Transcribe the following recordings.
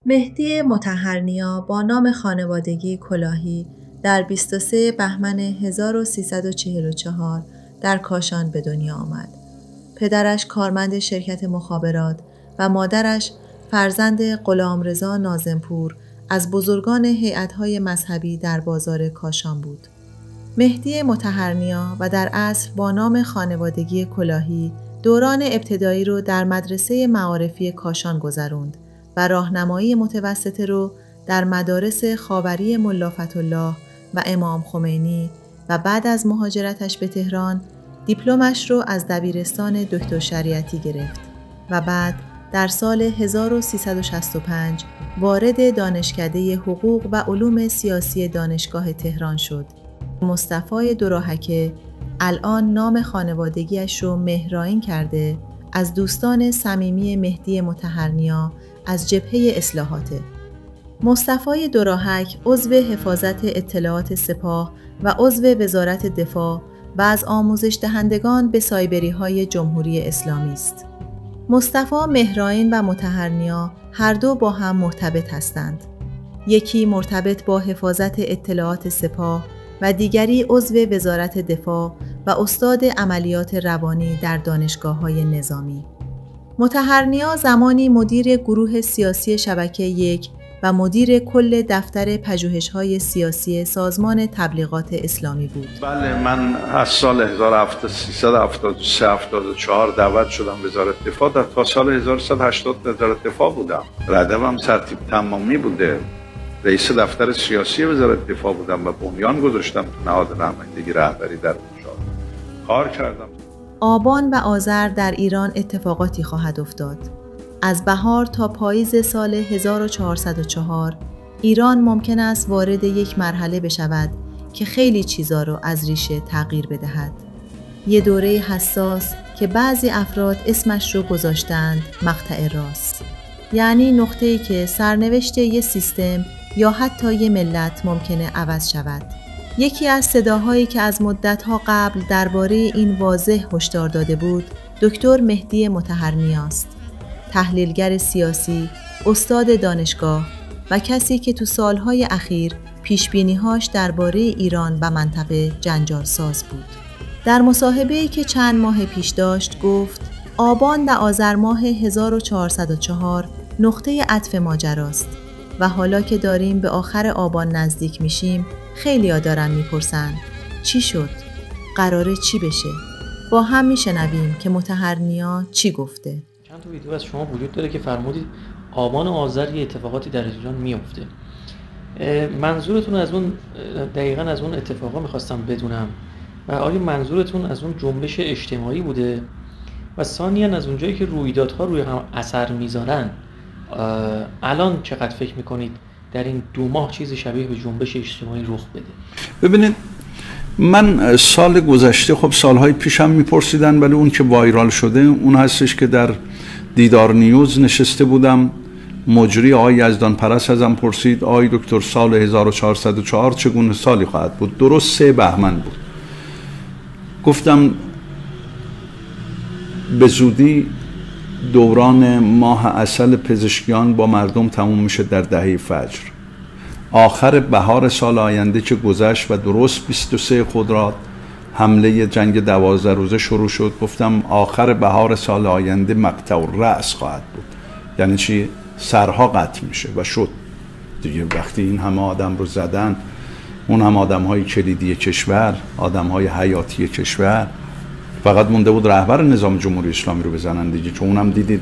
مهدی مطهرنیا با نام خانوادگی کلاهی در 23 بهمن 1344 در کاشان به دنیا آمد. پدرش کارمند شرکت مخابرات و مادرش فرزند غلامرضا ناظمپور از بزرگان هیئت‌های مذهبی در بازار کاشان بود. مهدی مطهرنیا و در اصل با نام خانوادگی کلاهی دوران ابتدایی رو در مدرسه معارفی کاشان گذروند و راهنمایی متوسطه رو در مدارس خاوری ملا فتح‌الله و امام خمینی و بعد از مهاجرتش به تهران دیپلمش رو از دبیرستان دکتر شریعتی گرفت و بعد در سال 1365 وارد دانشکده حقوق و علوم سیاسی دانشگاه تهران شد. مصطفی دوراهکه الان نام خانوادگیش رو مهرائین کرده از دوستان صمیمی مهدی مطهرنیا از جبهه اصلاحاته. مصطفی دوراهک عضو حفاظت اطلاعات سپاه و عضو وزارت دفاع و از آموزش دهندگان به سایبری‌های جمهوری اسلامی است. مصطفی مهرائین و مطهرنیا هر دو با هم مرتبط هستند. یکی مرتبط با حفاظت اطلاعات سپاه و دیگری عضو وزارت دفاع و استاد عملیات روانی در دانشگاه‌های نظامی. مطهرنیا زمانی مدیر گروه سیاسی شبکه 1 و مدیر کل دفتر پژوهش‌های سیاسی سازمان تبلیغات اسلامی بود. بله، من از سال 1374 دعوت شدم وزارت دفاع. تا سال 1180 وزارت دفاع بودم. ردبم سرتیپ تمامی بوده. رئیس دفتر سیاسی وزارت دفاع بودم و بنیان گذاشتم نهاد نمایندگی رهبری در اونجا کار کردم. آبان و آذر در ایران اتفاقاتی خواهد افتاد. از بهار تا پاییز سال 1404 ایران ممکن است وارد یک مرحله بشود که خیلی چیزا رو از ریشه تغییر بدهد. یه دوره حساس که بعضی افراد اسمش رو گذاشتند مقطع راست. یعنی نقطه‌ای که سرنوشت یه سیستم یا حتی یه ملت ممکنه عوض شود. یکی از صداهایی که از مدت‌ها قبل درباره این واضح هشدار داده بود، دکتر مهدی مطهرنیاست. تحلیلگر سیاسی، استاد دانشگاه و کسی که تو سالهای اخیر پیشبینی‌هاش درباره ایران و منطقه جنجال‌ساز بود. در مصاحبه‌ای که چند ماه پیش داشت گفت آبان و آذر ماه 1404 نقطه عطف ماجراست و حالا که داریم به آخر آبان نزدیک میشیم خیلی‌ها دارن میپرسن چی شد؟ قراره چی بشه؟ با هم میشنویم که مطهرنیا چی گفته. چند تا ویدیو از شما وجود داره که فرمودید آبان و آذر یه اتفاقاتی در ایران میفته. منظورتون از اون دقیقاً از اون اتفاقا میخواستم بدونم و آیا منظورتون از اون جنبش اجتماعی بوده و ثانیاً از اونجایی که رویدادها روی هم اثر میذارن الان چقدر فکر میکنید در این 2 ماه چیزی شبیه به جنبش اجتماعی رخ بده؟ ببینید، من سال گذشته خب سالهای پیشم میپرسیدن، ولی اون که وایرال شده اون هستش که در دیدار نیوز نشسته بودم، مجری آقای یزدان پرست ازم پرسید آقای دکتر سال 1404 چگونه سالی خواهد بود؟ درست 3 بهمن بود. گفتم به زودی دوران ماه عسل پزشکیان با مردم تموم میشه در دهه فجر. آخر بهار سال آینده که گذشت و درست 23 خرداد حمله جنگ 12 روزه شروع شد، گفتم آخر بهار سال آینده مقطع الرأس خواهد بود. یعنی چی؟ سرها قطع میشه و شد دیگه. وقتی این همه آدم رو زدن، اون هم آدم های کلیدی کشور، آدم های حیاتی کشور، فقط مونده بود رهبر نظام جمهوری اسلامی رو بزنن دیگه. چون اونم دیدید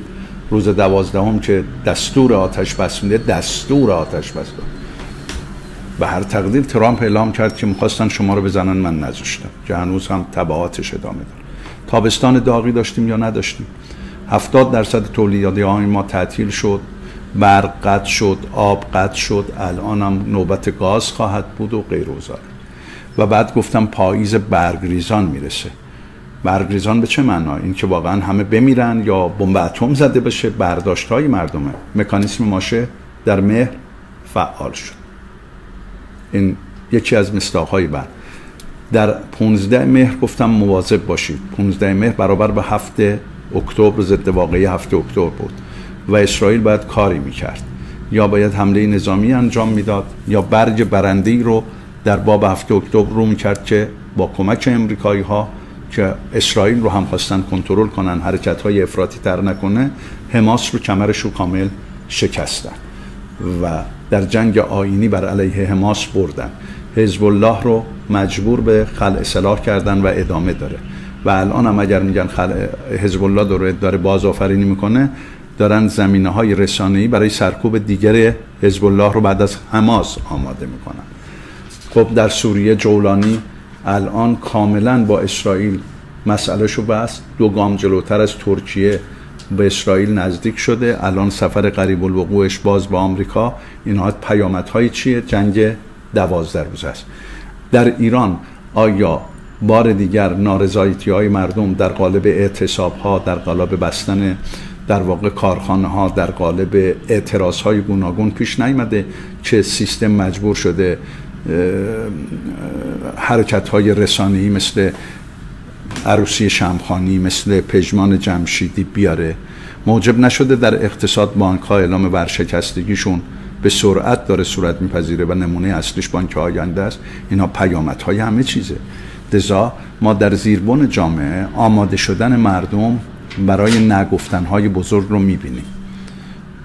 روز 12 که دستور آتش بس میده، دستور آتش بس داد. به هر تقدیر ترامپ اعلام کرد که میخواستن شما رو بزنن، من نذاشتم، که هنوز هم تبعاتش ادامه داره. تابستان داغی داشتیم یا نداشتیم؟ 70% تولیدات ما تعطیل شد، برق قطع شد، آب قطع شد، الان هم نوبت گاز خواهد بود و غیر و زاره. و بعد گفتم پاییز برگریزان میرسه. برگریزان به چه معنا؟ این که واقعا همه بمیرن یا بمب اتم زده بشه؟ برداشت‌های مردمه. مکانیسم ماشه در مهر فعال شد. این یکی از مصداق‌های بعد. در 15 مهر گفتم مواظب باشید. 15 مهر برابر به 7 اکتبر ضد واقعه 7 اکتبر بود و اسرائیل باید کاری میکرد. یا باید حمله نظامی انجام میداد یا برگ برنده‌ای رو در باب 7 اکتبر رو میکرد که با کمک امریکایی ها که اسرائیل رو هم خواستن کنترل کنن، حرکت های افراطی تر نکنه، حماس رو کمرش رو کامل شکستن و در جنگ آیینی بر علیه حماس بردن. حزب الله رو مجبور به خلع سلاح کردن و ادامه داره و الان هم اگر میگن حزب الله داره بازآفرینی میکنه، دارن زمینه‌های رسانه‌ای برای سرکوب دیگر حزب الله رو بعد از حماس آماده میکنن. خب در سوریه جولانی الان کاملا با اسرائیل مسئلهشو بست، 2 گام جلوتر از ترکیه به اسرائیل نزدیک شده. الان سفر قریب الوقوعش باز با آمریکا. اینها پیامدهای چیه؟ جنگ 12 روزه است. در ایران آیا بار دیگر نارضایتی‌های مردم در قالب اعتصاب‌ها، در قالب بستن در واقع کارخانه‌ها، در قالب اعتراض‌های گوناگون پیش نیامده که سیستم مجبور شده حرکت‌های رسانه‌ای مثل عروسی شمخانی، مثل پژمان جمشیدی بیاره؟ موجب نشده در اقتصاد بانک‌ها اعلام ورشکستگیشون به سرعت داره صورت میپذیره و نمونه اصلیش بانک آینده است؟ اینا پیامدهای همه چیزه. لذا ما در زیربن جامعه آماده شدن مردم برای نگفتنهای بزرگ رو میبینیم.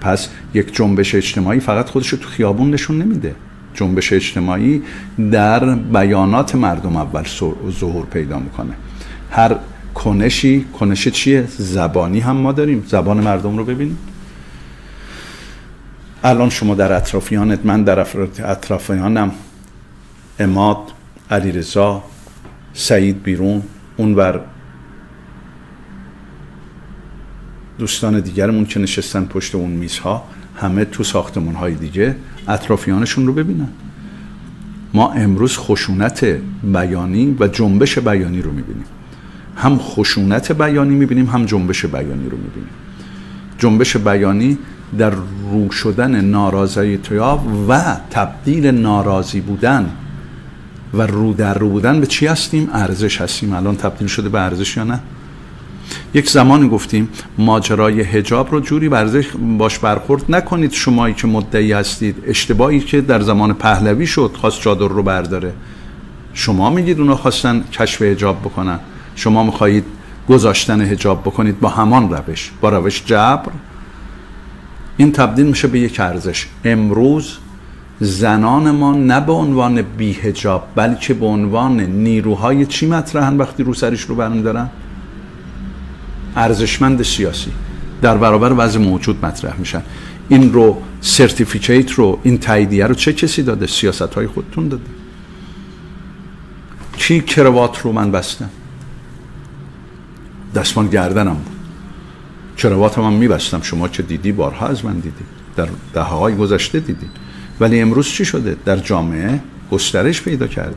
پس یک جنبش اجتماعی فقط خودش رو تو خیابون نشون نمیده. جنبش اجتماعی در بیانات مردم اول ظهور پیدا میکنه. هر کنش چیه؟ زبانی هم ما داریم. زبان مردم رو ببینیم. الان شما در اطرافیانت، من در اطرافیانم، عماد، علیرضا، سعید بیرون، اونور دوستان دیگرمون که نشستن پشت اون میزها، همه تو ساختمان‌های دیگه، اطرافیانشون رو ببینن. ما امروز خشونت بیانی و جنبش بیانی رو میبینیم. هم خشونت بیانی میبینیم، هم جنبش بیانی رو میبینیم. جنبش بیانی در رو شدن نارضایتی‌ها و تبدیل ناراضی بودن و رو در رو بودن به چی هستیم؟ ارزش هستیم. الان تبدیل شده به ارزش یا نه؟ یک زمانی گفتیم ماجرای حجاب رو جوری باش برخورد نکنید شمایی که مدعی هستید. اشتباهی که در زمان پهلوی شد، خواست چادر رو برداره. شما میگید اونا خواستن کشف حجاب بکنن، شما میخواهید گذاشتن حجاب بکنید با همان روش، با روش جبر. این تبدیل میشه به یک ارزش. امروز زنان ما نه به عنوان بی حجاب بلکه به عنوان نیروهای چی مطرحن وقتی رو سرش رو برمیدارن؟ ارزشمند سیاسی در برابر وضع موجود مطرح میشن. این رو سرتیفیکیت رو، این تاییدیه رو چه کسی داده؟ سیاست‌های خودتون داده. کی کراوات رو من بستم؟ دستمان گردنم بود. کراواتم هم میبستم. شما که دیدی، بارها از من دیدی، در دهه‌های گذشته دیدی. ولی امروز چی شده؟ در جامعه گسترش پیدا کرده.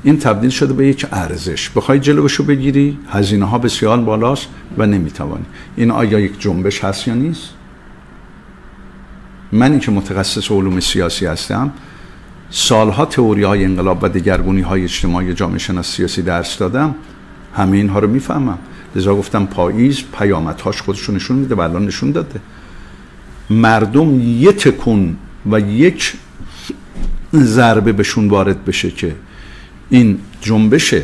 این تبدیل شده به یک ارزش. بخوای جلوشو بگیری، هزینه ها بسیار بالاست و نمیتوانی. این آیا یک جنبش هست یا نیست؟ منی که متخصص علوم سیاسی هستم، سالها تئوری های انقلاب و دگرگونی های اجتماعی جامعه شناسی سیاسی درس دادم، همه اینها رو میفهمم. لذا گفتم پاییز پیامدهاش خودشون نشون میده و الان نشون داده. مردم یه تکون و یک ضربه بهشون وارد بشه که این جنبش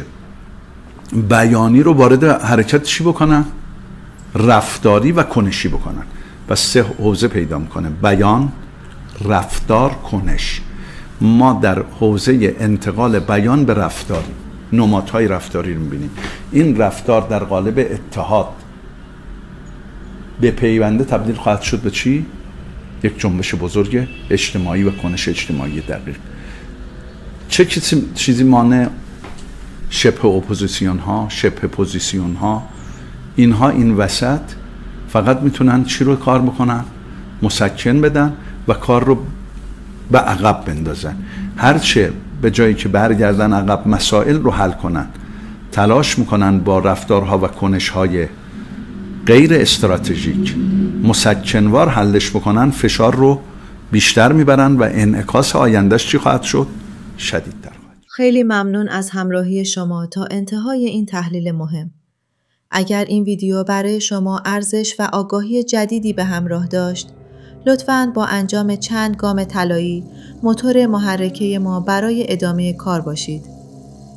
بیانی رو وارد حرکت چی بکنن؟ رفتاری و کنشی بکنن. و 3 حوزه پیدا میکنه: بیان، رفتار، کنش. ما در حوزه انتقال بیان به رفتاری نمادهای رفتاری رو میبینیم. این رفتار در قالب اتحاد به پیونده تبدیل خواهد شد به چی؟ یک جنبش بزرگ اجتماعی و کنش اجتماعی دقیق. چه چیزی مانع شبه اپوزیسیون ها، شبه پوزیسیون ها، اینها این وسط فقط میتونن چی رو کار بکنن؟ مسکن بدن و کار رو به عقب بندازن. هرچه به جایی که برگردن عقب مسائل رو حل کنن، تلاش میکنن با رفتارها و کنشهای غیر استراتژیک مسکنوار حلش بکنن، فشار رو بیشتر میبرن و انعکاس آیندهش چی خواهد شد؟ شدیدتر خواهد. خیلی ممنون از همراهی شما تا انتهای این تحلیل مهم. اگر این ویدیو برای شما ارزش و آگاهی جدیدی به همراه داشت، لطفاً با انجام چند گام طلایی موتور محرکه ما برای ادامه کار باشید.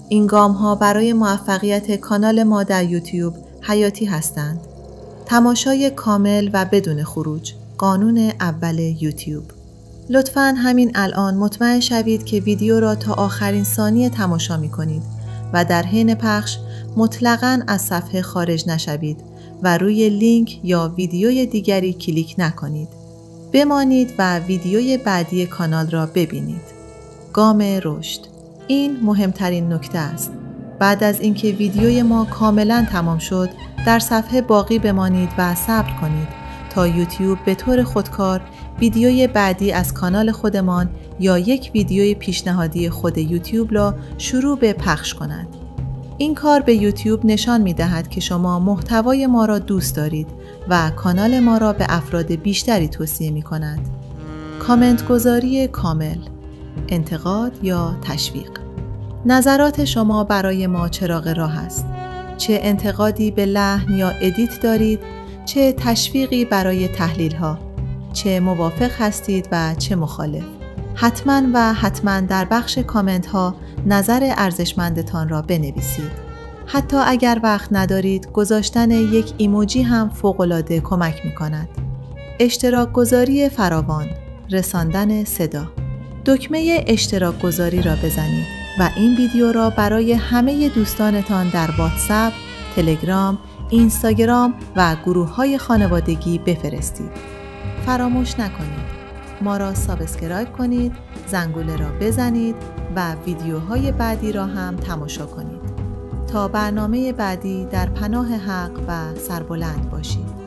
این گام‌ها برای موفقیت کانال ما در یوتیوب حیاتی هستند. تماشای کامل و بدون خروج، قانون اول یوتیوب. لطفاً همین الان مطمئن شوید که ویدیو را تا آخرین ثانیه تماشا می‌کنید و در حین پخش مطلقاً از صفحه خارج نشوید و روی لینک یا ویدیوی دیگری کلیک نکنید. بمانید و ویدیوی بعدی کانال را ببینید. گام رشد. این مهمترین نکته است. بعد از اینکه ویدیوی ما کاملاً تمام شد، در صفحه باقی بمانید و صبر کنید تا یوتیوب به طور خودکار ویدیوی بعدی از کانال خودمان یا یک ویدیوی پیشنهادی خود یوتیوب را شروع به پخش کند. این کار به یوتیوب نشان می‌دهد که شما محتوای ما را دوست دارید و کانال ما را به افراد بیشتری توصیه می‌کند. کامنت گذاری کامل، انتقاد یا تشویق. نظرات شما برای ما چراغ راه است. چه انتقادی به لحن یا ادیت دارید، چه تشویقی برای تحلیل‌ها، چه موافق هستید و چه مخالف. حتما در بخش کامنت ها نظر ارزشمندتان را بنویسید. حتی اگر وقت ندارید، گذاشتن یک ایموجی هم فوق‌العاده کمک می کند. اشتراک گذاری فراوان، رساندن صدا. دکمه اشتراک گذاری را بزنید و این ویدیو را برای همه دوستانتان در واتساپ، تلگرام، اینستاگرام و گروه‌های خانوادگی بفرستید. فراموش نکنید ما را سابسکرایب کنید، زنگوله را بزنید و ویدیوهای بعدی را هم تماشا کنید. تا برنامه بعدی در پناه حق و سربلند باشید.